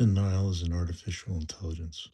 Denial is an artificial intelligence.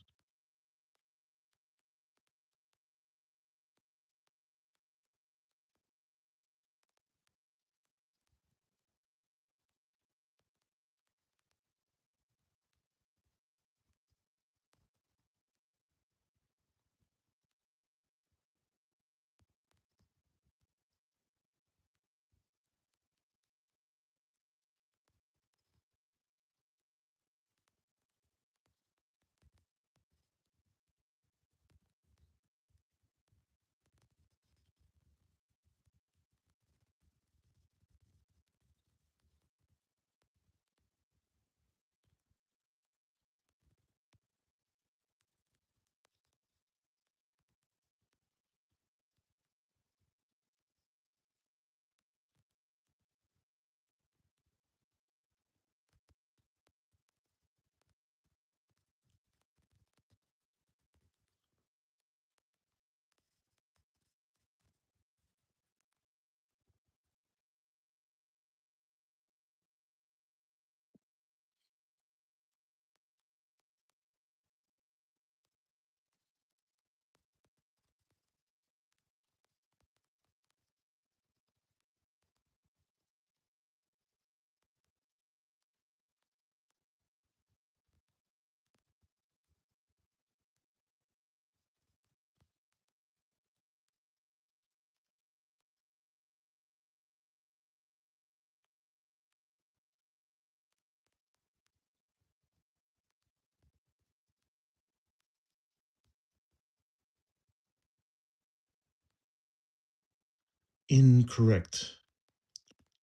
Incorrect.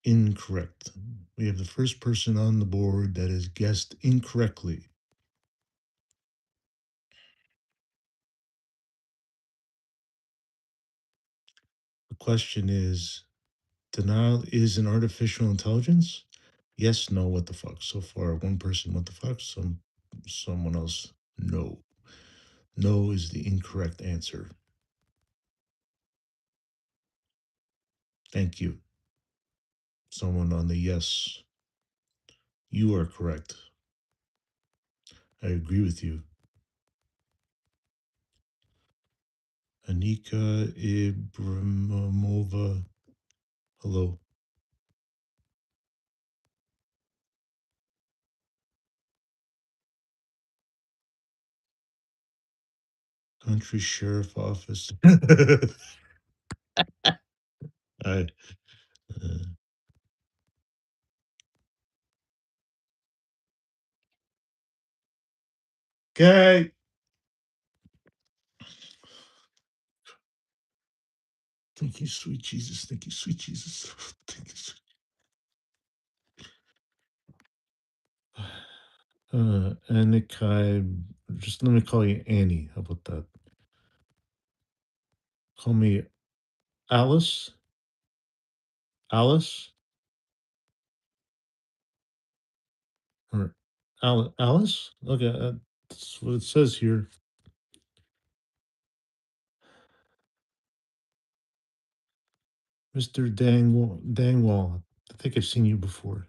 Incorrect. We have the first person on the board that has guessed incorrectly. The question is, denial is an artificial intelligence? Yes, no, what the fuck? So far, one person, what the fuck? Someone else, no. No is the incorrect answer. Thank you. Someone on the yes. You are correct. I agree with you. Anika Ibramova. Hello. Country Sheriff Office. I, uh, okay. Thank you, sweet Jesus. Thank you, sweet Jesus. Thank you, sweet. Anikai, just let me call you Annie. How about that? Call me Alice. Alice or Alice. Okay, that's what it says here. Mr. Dangwall. I think I've seen you before.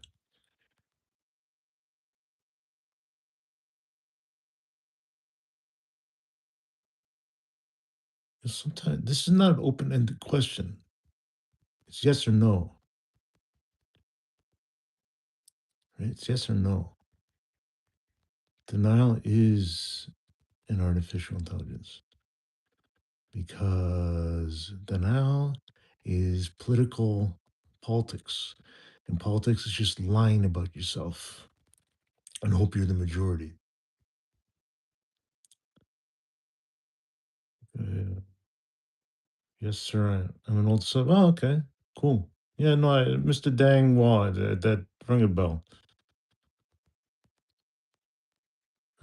Sometimes this is not an open-ended question. It's yes or no. Right? It's yes or no. Denial is an artificial intelligence because denial is politics. And politics is just lying about yourself and hope you're the majority. Uh, yes, sir. I'm an old sub. Oh, okay. Cool. Yeah, no, Mr. Dang Wall, that rang a bell.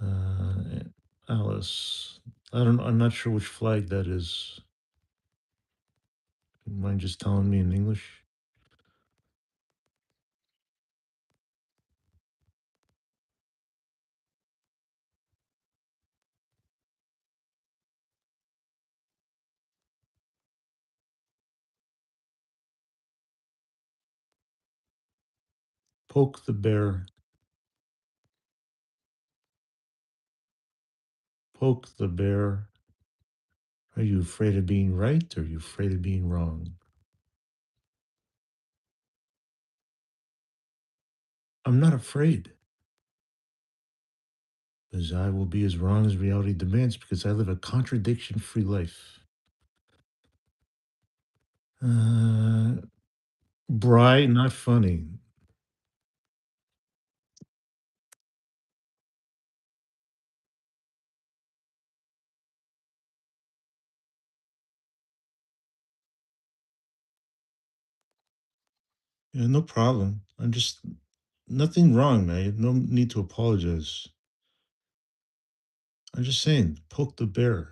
Uh, Alice. I don't. I'm not sure which flag that is. Mind just telling me in English? Poke the bear. Poke the bear. Are you afraid of being right or are you afraid of being wrong? I'm not afraid because I will be as wrong as reality demands because I live a contradiction free life. Uh, Bright, not funny. Yeah, no problem. I'm just nothing wrong, man. No need to apologize. I'm just saying, poke the bear.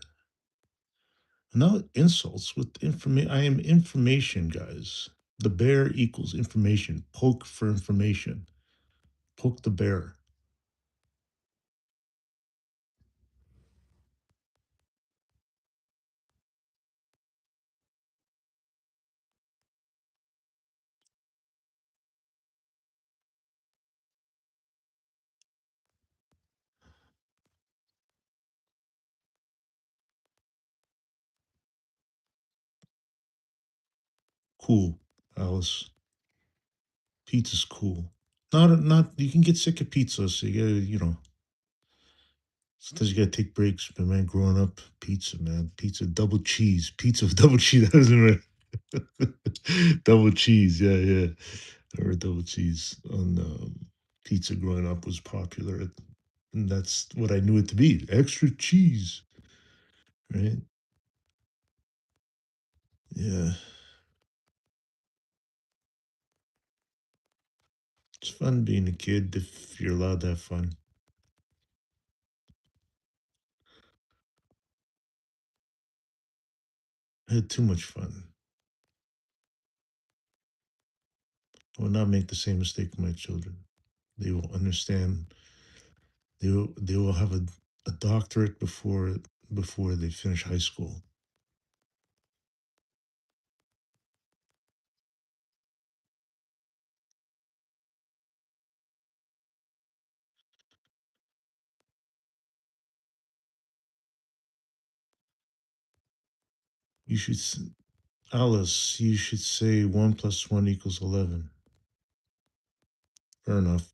No insults with information. I am information, guys. The bear equals information. Poke for information. Poke the bear. Cool, Alice. Pizza's cool. Not. You can get sick of pizza, so you gotta, sometimes you gotta take breaks. But man, growing up, pizza, man, pizza, double cheese, pizza with double cheese. That doesn't double cheese, yeah, yeah. Or double cheese on pizza growing up was popular, and that's what I knew it to be. Extra cheese, right? Yeah, it's fun being a kid if you're allowed to have fun. I had too much fun. I will not make the same mistake with my children. They will understand. They will have a doctorate before they finish high school. You should, Alice. You should say 1 plus 1 equals 11. Fair enough,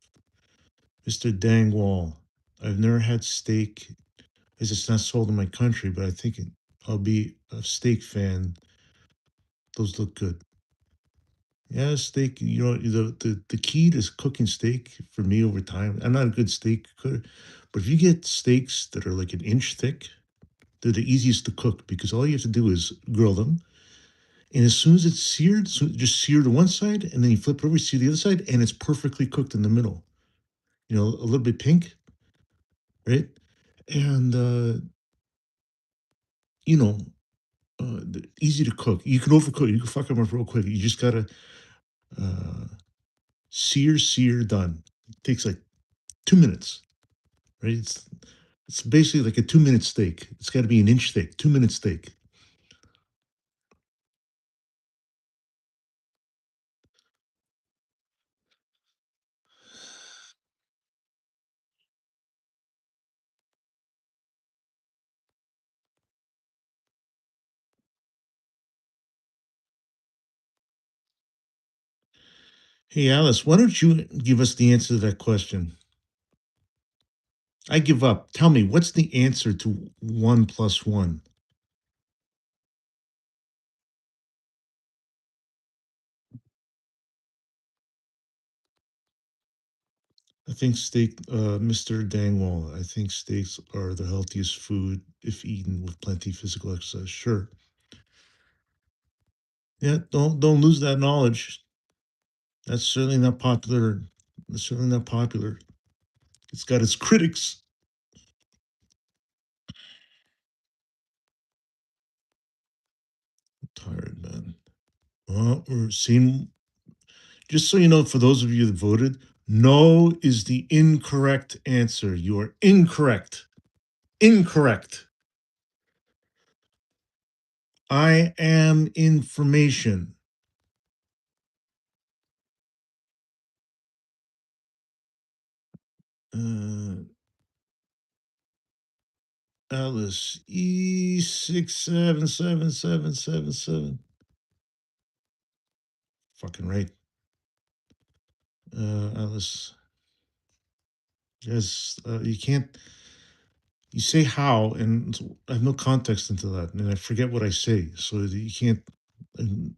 Mister Dangwall. I've never had steak, as it's not sold in my country, but I'll be a steak fan. Those look good. Yeah, steak. The key to cooking steak for me over time. I'm not a good steak cooker, but if you get steaks that are like an inch thick, they're the easiest to cook because all you have to do is grill them. And as soon as it's seared, just sear to one side, and then you flip it over, sear the other side, and it's perfectly cooked in the middle. A little bit pink, right? And you know, easy to cook. You can overcook. You can fuck them up real quick. You just gotta uh, sear, done. It takes like 2 minutes, right? It's basically like a 2 minute steak. It's got to be an inch thick. 2 minute steak. Hey Alice, why don't you give us the answer to that question? I give up. Tell me, what's the answer to 1 plus 1? I think Mr. Dangwall, I think steaks are the healthiest food if eaten with plenty of physical exercise. Sure. Yeah, don't lose that knowledge. That's certainly not popular. It's certainly not popular. It's got its critics. I'm tired, man. Well, we're seeing, just so you know, for those of you that voted, no is the incorrect answer. You are incorrect. Incorrect. I am information. Uh, Alice, E677777. Fucking right. Alice, yes, you can't. You say how, and I have no context into that, and I forget what I say. So you can't.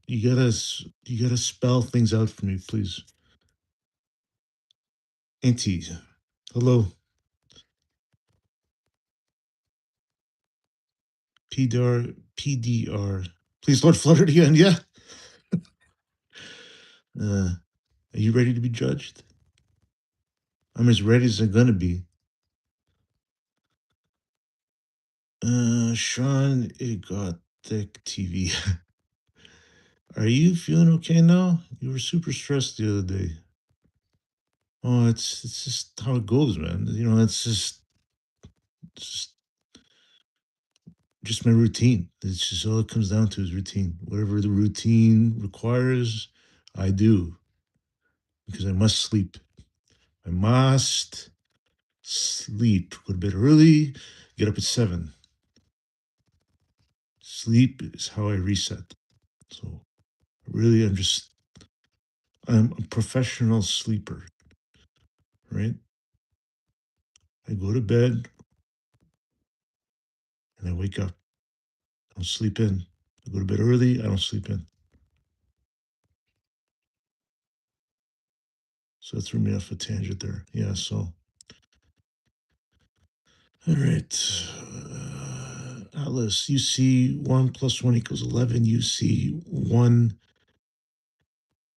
You gotta spell things out for me, please. Auntie, hello, PDR. Please, Lord Flutter again. Yeah. Are you ready to be judged? I'm as ready as I'm gonna be. Sean Egotic TV. Are you feeling okay now? You were super stressed the other day. Oh, it's just how it goes, man. You know, it's just my routine. It's just all it comes down to is routine. Whatever the routine requires, I do because I must sleep. I must sleep. Go to bed early, get up at 7. Sleep is how I reset. So really, I'm a professional sleeper, right? I go to bed and I wake up. I don't sleep in. I go to bed early. I don't sleep in. So that threw me off a tangent there. Yeah. So, all right. Alice, you see 1 plus 1 equals 11. You see 1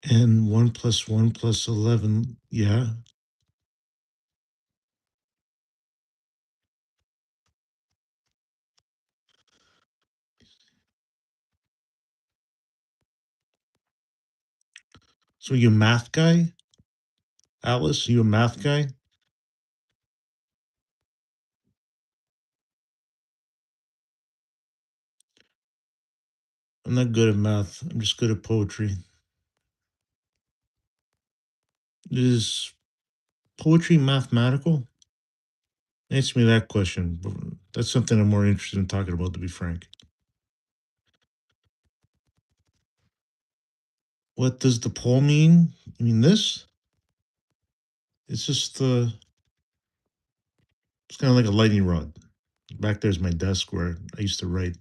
and 1 plus 1 plus 11. Yeah. So you a math guy? Alice, you a math guy? I'm not good at math. I'm just good at poetry. Is poetry mathematical? Answer me that question. That's something I'm more interested in talking about, to be frank. What does the pole mean? You mean this? It's just it's kind of like a lightning rod. Back there's my desk where I used to write,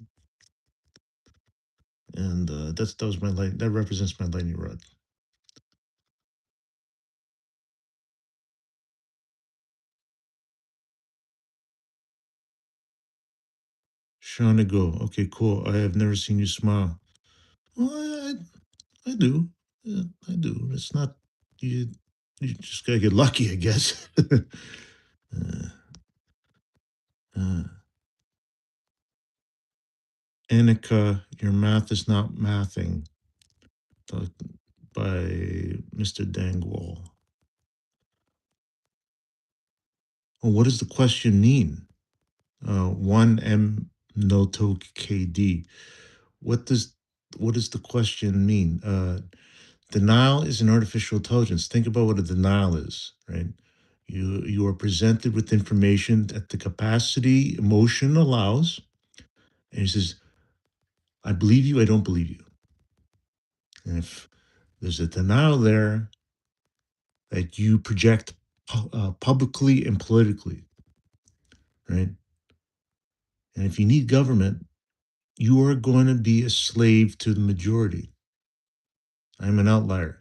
and that was my light. That represents my lightning rod. Shauna go. Okay, cool. I have never seen you smile. Well, I do. Yeah, I do. It's not you. You just gotta get lucky, I guess. uh, uh, Annika, your math is not mathing. By Mr. Dangwall. Well, what does the question mean? 1M Noto KD. What does what does the question mean? Denial is an artificial intelligence. Think about what a denial is, right? You are presented with information that the capacity emotion allows, and he says, "I believe you. I don't believe you." And if there's a denial there that you project publicly and politically, right? And if you need government, you are going to be a slave to the majority. I'm an outlier.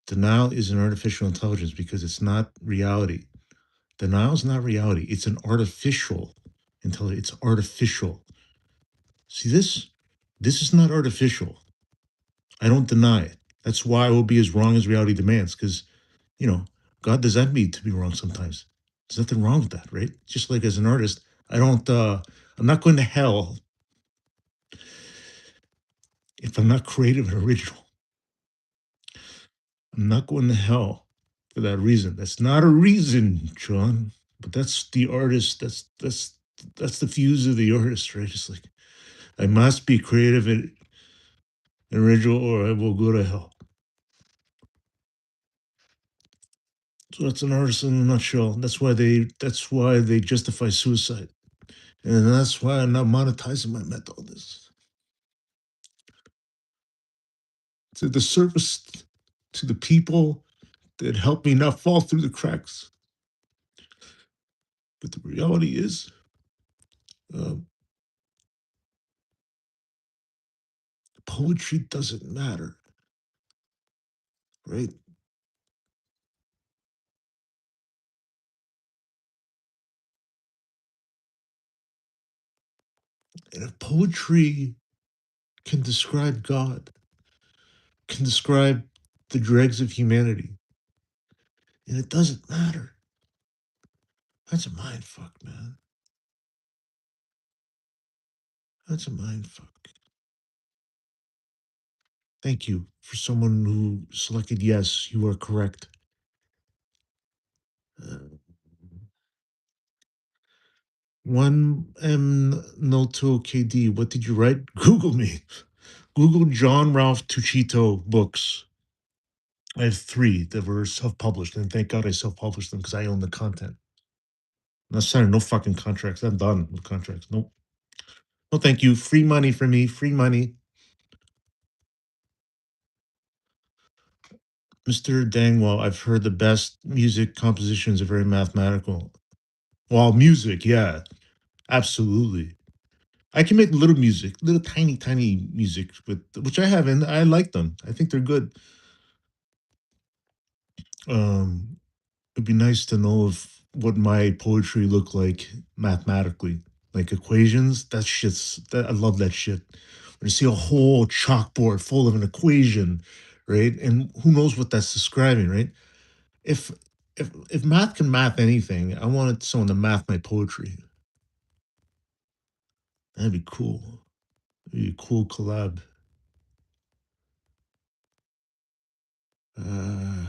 Denial is an artificial intelligence because it's not reality. Denial is not reality. It's an artificial intelligence. It's artificial. See this? This is not artificial. I don't deny it. That's why I will be as wrong as reality demands. Because, you know, God does that me to be wrong sometimes. There's nothing wrong with that, right? Just like as an artist, I'm not going to hell if I'm not creative and original. I'm not going to hell for that reason. That's not a reason, John. But that's the artist. That's the fuse of the artist, right? It's like I must be creative and original, or I will go to hell. So that's an artist in a nutshell. That's why they justify suicide. And that's why I'm not monetizing my mental illness. To the service to the people that help me not fall through the cracks. But the reality is, um, poetry doesn't matter, right? And if poetry can describe God, can describe the dregs of humanity, and it doesn't matter, that's a mind fuck, man. That's a mind fuck. Thank you for someone who selected yes, you are correct. Uh, One M Noto KD, what did you write? Google me. Google John Ralph Tuchito books. I have three that were self-published, and thank God I self-published them because I own the content. I'm not signing no fucking contracts. I'm done with contracts. Nope. No, thank you. Free money for me. Free money. Mr. Dangwall, I've heard the best music compositions are very mathematical. Well, music, yeah, absolutely. I can make little music, little tiny, tiny music, with which I have, and I like them. I think they're good. Um, it'd be nice to know if what my poetry looked like mathematically, like equations. That shit's that I love that shit. When you see a whole chalkboard full of an equation, right? And who knows what that's describing, right? If if math can math anything, I wanted someone to math my poetry. That'd be cool. It'd be a cool collab. Uh,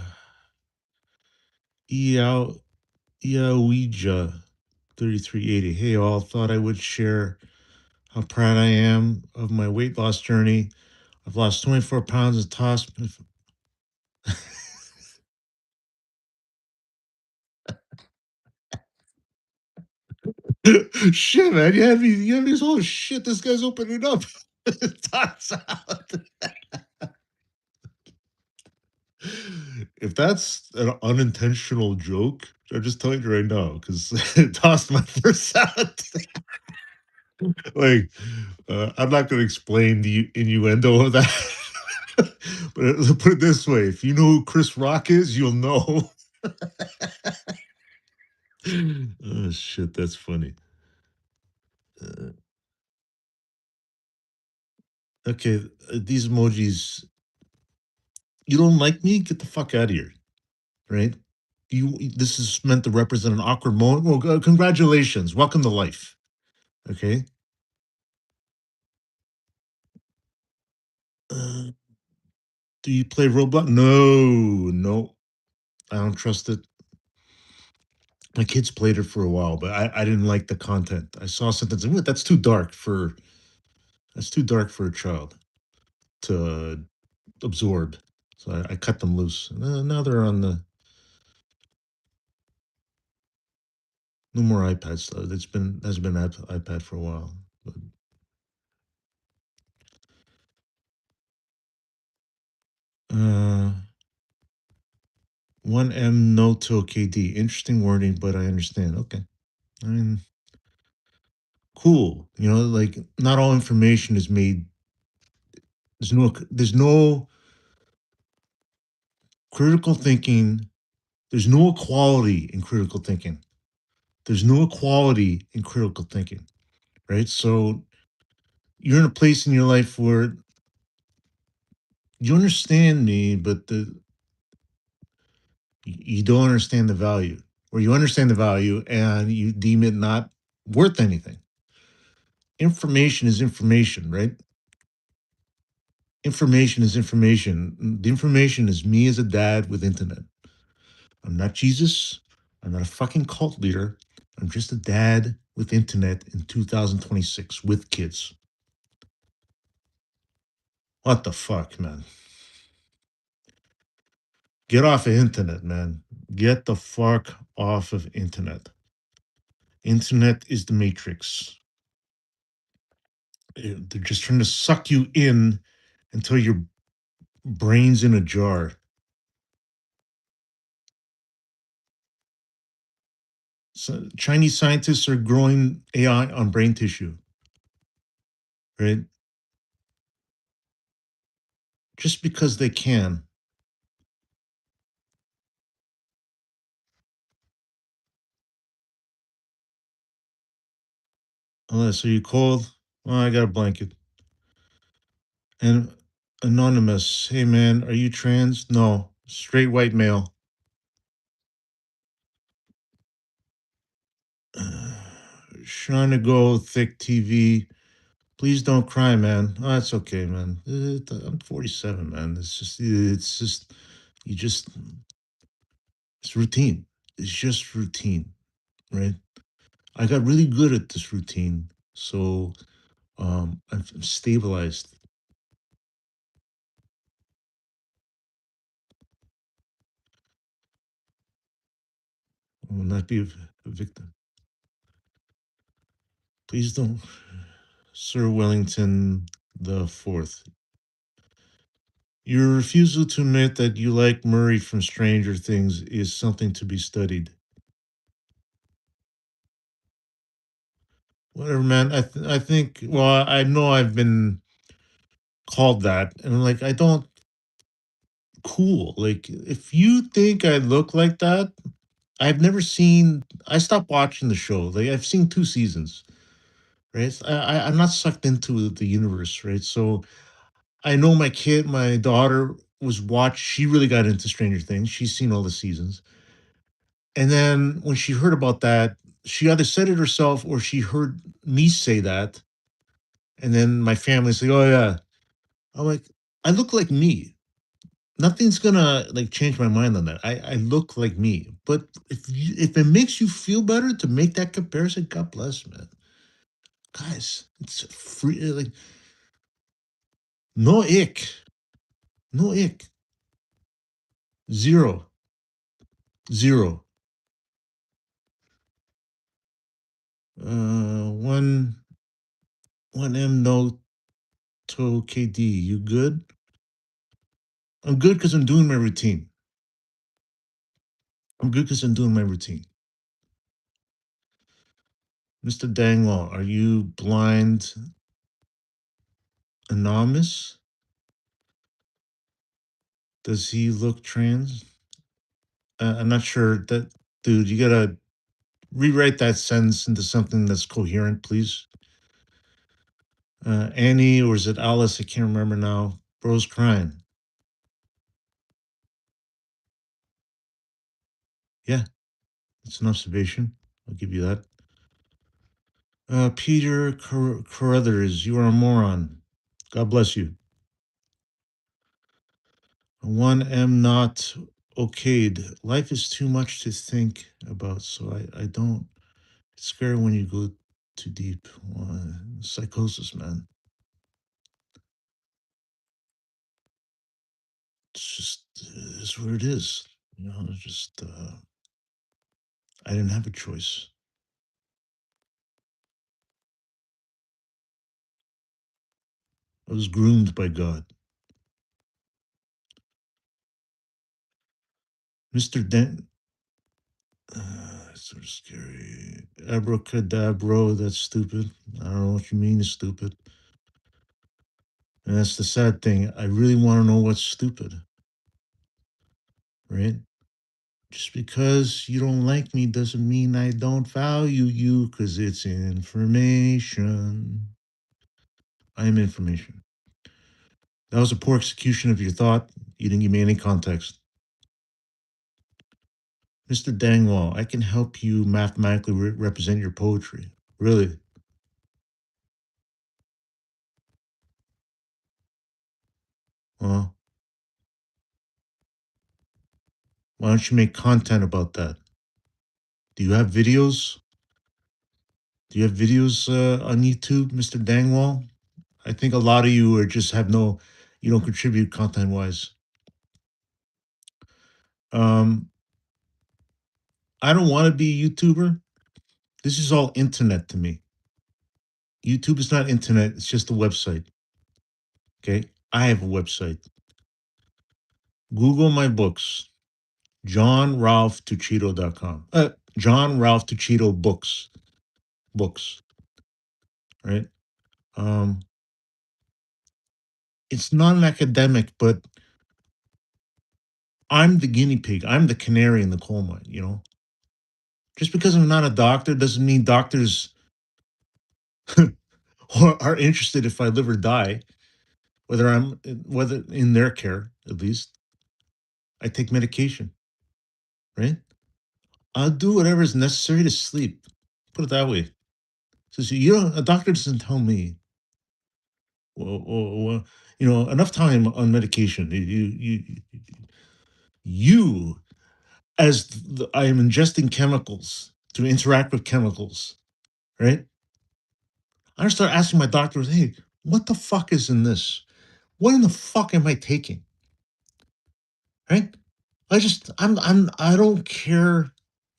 Eow Ouija 3380. Hey all, thought I would share how proud I am of my weight loss journey. I've lost 24 pounds and tossed. Shit, man. You have this whole shit. This guy's opening up. Toss out. If that's an unintentional joke, I'm just telling you right now because it tossed my first out. Like, I'm not going to explain the innuendo of that. But let's put it this way: if you know who Chris Rock is, you'll know. Oh shit, that's funny. Uh, okay, these emojis. You don't like me? Get the fuck out of here, right? You. This is meant to represent an awkward moment. Well, congratulations, welcome to life. Okay. Uh, do you play Roblox? No, no, I don't trust it. My kids played it for a while, but I didn't like the content. I saw something. "Ooh, that's too dark for a child to absorb." So I cut them loose. Now they're on the no more iPads though. It's been has been iPad for a while. But, uh, one M no to KD. Interesting wording, but I understand. Okay, I mean, cool. You know, like not all information is made. There's no critical thinking. There's no equality in critical thinking. There's no equality in critical thinking, right? So you're in a place in your life where you understand me, but you don't understand the value, or you understand the value and you deem it not worth anything. Information is information, right? Information is information. The information is me as a dad with internet. I'm not Jesus. I'm not a fucking cult leader. I'm just a dad with internet in 2026 with kids. What the fuck, man? Get off of internet, man. Get the fuck off of internet. Internet is the matrix. They're just trying to suck you in until your brain's in a jar. So Chinese scientists are growing AI on brain tissue, right? Just because they can. Unless, are you cold? Well, I got a blanket. And anonymous, hey man, are you trans? No, straight white male. Uh, Trying to go thick TV. Please don't cry, man. Oh, that's okay, man. I'm 47, man. It's just, you just, it's routine. It's just routine, right? I got really good at this routine. So I'm stabilized. I will not be a victim. Please don't, Sir Wellington the Fourth. Your refusal to admit that you like Murray from Stranger Things is something to be studied. Whatever, man. I think. Well, I know I've been called that, and I'm like, I don't. Cool. Like, if you think I look like that, I've never seen. I stopped watching the show. Like, I've seen 2 seasons. Right. I'm not sucked into the universe. Right. So I know my daughter was watch. She really got into Stranger Things. She's seen all the seasons. And then when she heard about that, she either said it herself or she heard me say that. And then my family's like, "Oh yeah." I'm like, "I look like me. Nothing's gonna like change my mind on that. I look like me. But if it makes you feel better to make that comparison, God bless, man. Guys, it's free. Like no ick, no ick, zero, zero. One M no to KD. You good? I'm good because I'm doing my routine. I'm good because I'm doing my routine. Mr. Dangwall, are you blind anonymous? Does he look trans? I'm not sure. That dude, you gotta rewrite that sentence into something that's coherent, please. Annie, or is it Alice? I can't remember now. Bro's crying. Yeah, it's an observation. I'll give you that. Peter Carruthers, you are a moron. God bless you. One am not okayed. Life is too much to think about, so I don't. It's scary when you go too deep. Psychosis, man. It's just it's what it is. You know, it's just I didn't have a choice. I was groomed by God. Mr. Dent. It's sort of scary. Abracadabra, that's stupid. I don't know what you mean is stupid. And that's the sad thing. I really want to know what's stupid, right? Just because you don't like me doesn't mean I don't value you because it's information. I am information. That was a poor execution of your thought. You didn't give me any context. Mr. Dangwall, I can help you mathematically represent your poetry. Really? Well, why don't you make content about that? Do you have videos? Do you have videos on YouTube, Mr. Dangwall? I think a lot of you are just have no, you don't contribute content wise. Um, I don't want to be a YouTuber. This is all internet to me. YouTube is not internet, it's just a website. Okay. I have a website. Google my books, johnralphtuchito.com. John Ralph Tuchito books, right? Um, it's not an academic, but I'm the guinea pig. I'm the canary in the coal mine. Just because I'm not a doctor doesn't mean doctors are interested if I live or die, whether in their care, at least. I take medication, right? I'll do whatever is necessary to sleep. Put it that way. So, a doctor doesn't tell me, well, enough time on medication. You as I am ingesting chemicals to interact with chemicals, right? I start asking my doctors, hey, what the fuck is in this? What in the fuck am I taking? Right? I don't care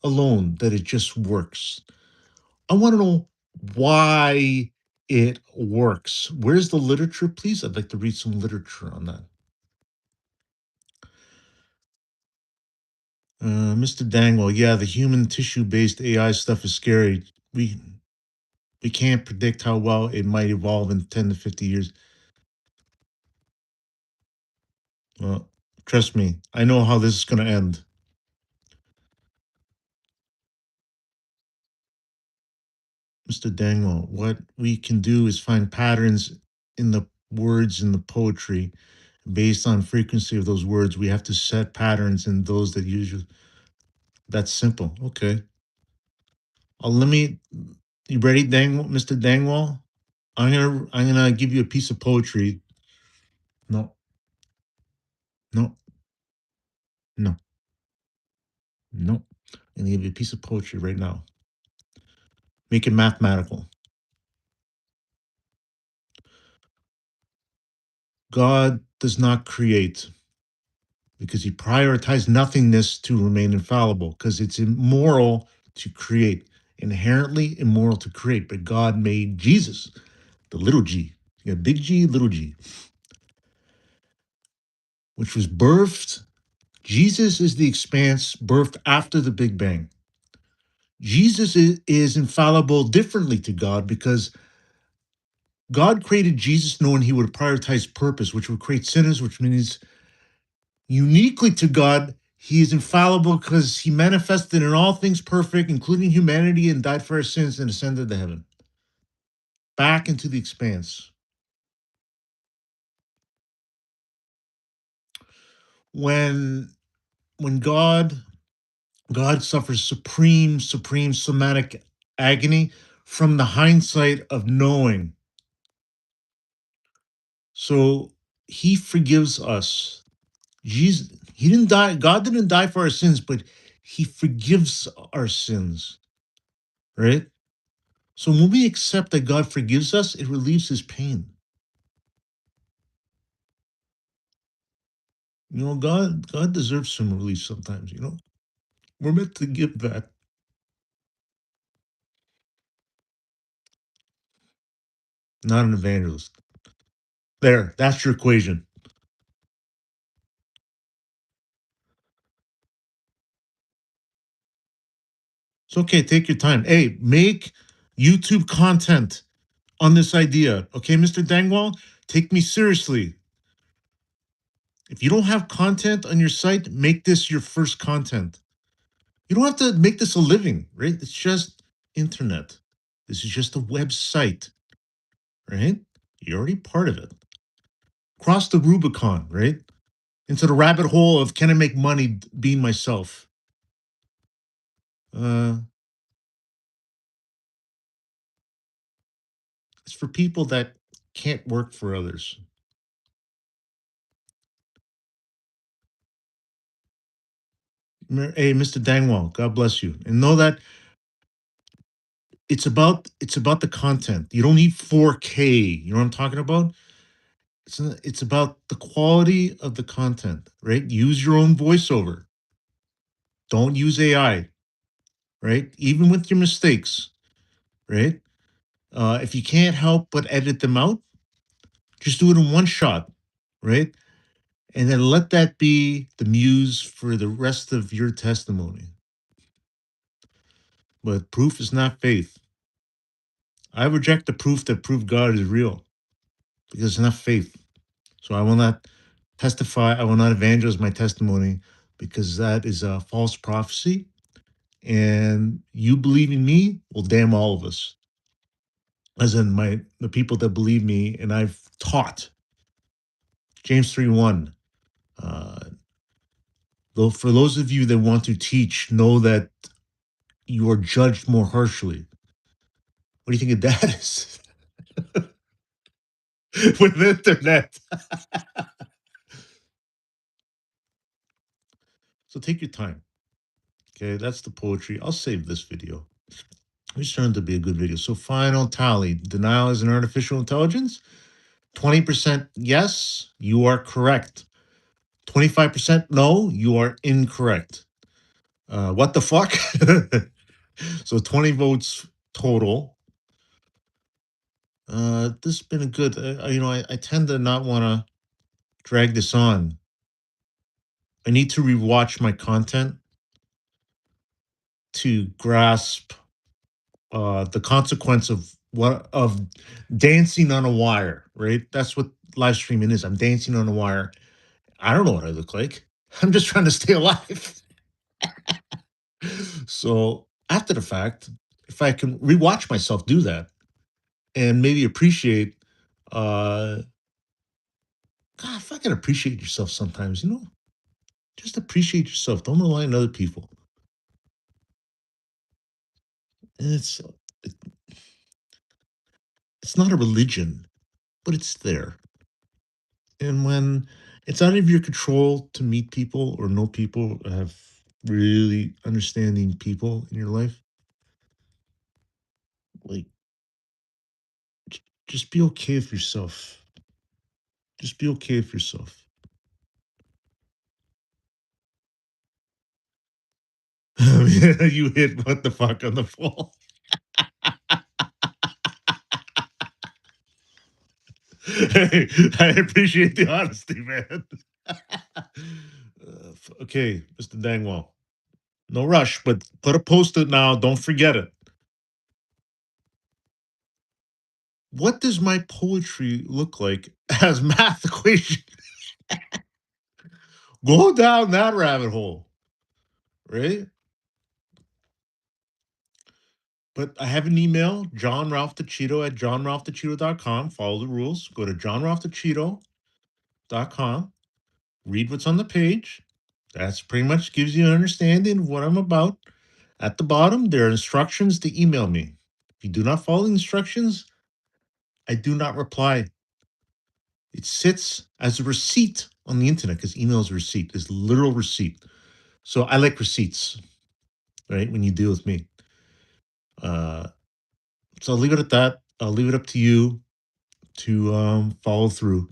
alone that it just works. I want to know why it works. Where's the literature, please? I'd like to read some literature on that. Mr. Dangwell, yeah, the human tissue-based AI stuff is scary. We can't predict how well it might evolve in 10 to 50 years. Well, trust me, I know how this is going to end. Mr. Dangwell, what we can do is find patterns in the words in the poetry. Based on frequency of those words, we have to set patterns in those that usually. That's simple. Okay. Let me. You ready, Mr. Dangwall? I'm gonna give you a piece of poetry. No, no, no, no. I'm gonna give you a piece of poetry right now. Make it mathematical. God does not create because he prioritized nothingness to remain infallible, because it's immoral to create, inherently immoral to create. But God made Jesus, the little g. You got big G, little g, which was birthed. Jesus is the expanse birthed after the Big Bang. Jesus is infallible differently to God because God created Jesus knowing he would prioritize purpose, which would create sinners, which means uniquely to God, he is infallible because he manifested in all things perfect, including humanity, and died for our sins and ascended to heaven. Back into the expanse. When when God suffers supreme somatic agony from the hindsight of knowing. So he forgives us. Jesus, he didn't die. God didn't die for our sins, but he forgives our sins, right? So when we accept that God forgives us, it relieves his pain. God deserves some relief sometimes. We're meant to give that. Not an evangelist. There, that's your equation. It's okay, take your time. Hey, make YouTube content on this idea. Okay, Mr. Dangwall, take me seriously. If you don't have content on your site, make this your first content. You don't have to make this a living, right? It's just internet. This is just a website, right? You're already part of it. Cross the Rubicon, right? Into the rabbit hole of can I make money being myself? Uh, it's for people that can't work for others. Hey, Mr. Dangwall, God bless you. And know that it's about the content. You don't need 4K. You know what I'm talking about? It's about the quality of the content, right? Use your own voiceover. Don't use AI, right? Even with your mistakes, right? If you can't help but edit them out, just do it in one shot, right? And then let that be the muse for the rest of your testimony. But proof is not faith. I reject the proof that prove God is real because it's not faith. So I will not testify. I will not evangelize my testimony because that is a false prophecy. And you believe in me will damn all of us, as in the people that believe me. And I've taught James 3:1. Uh, though for those of you that want to teach, know that you are judged more harshly. What do you think of that is with internet? So take your time. Okay, that's the poetry. I'll save this video. This turned to be a good video. So final tally. Denial is an artificial intelligence. 20% yes, you are correct. 25% no, you are incorrect. What the fuck? So 20 votes total. This has been a good, I tend to not want to drag this on. I need to rewatch my content to grasp the consequence of dancing on a wire, right? That's what live streaming is. I'm dancing on a wire. I don't know what I look like. I'm just trying to stay alive. So after the fact, if I can rewatch myself do that and maybe appreciate, uh, God, fucking appreciate yourself sometimes, just appreciate yourself. Don't rely on other people. And it's not a religion, but it's there. And when it's out of your control to meet people or know people or have really understanding people in your life, like just be okay with yourself. Just be okay with yourself. You hit what the fuck on the fall. Hey, I appreciate the honesty, man. Okay, Mr. Dangwall. No rush, but put a post-it now. Don't forget it. What does my poetry look like as math equation? Go down that rabbit hole, right? But I have an email, johnralphtachito at johnralphtachito.com. Follow the rules. Go to johnralphtachito.com. Read what's on the page. That's pretty much gives you an understanding of what I'm about. At the bottom, there are instructions to email me. If you do not follow the instructions, I do not reply. It sits as a receipt on the internet because email is a receipt, is literal receipt. So I like receipts, right? When you deal with me. Uh, so I'll leave it at that. I'll leave it up to you to follow through.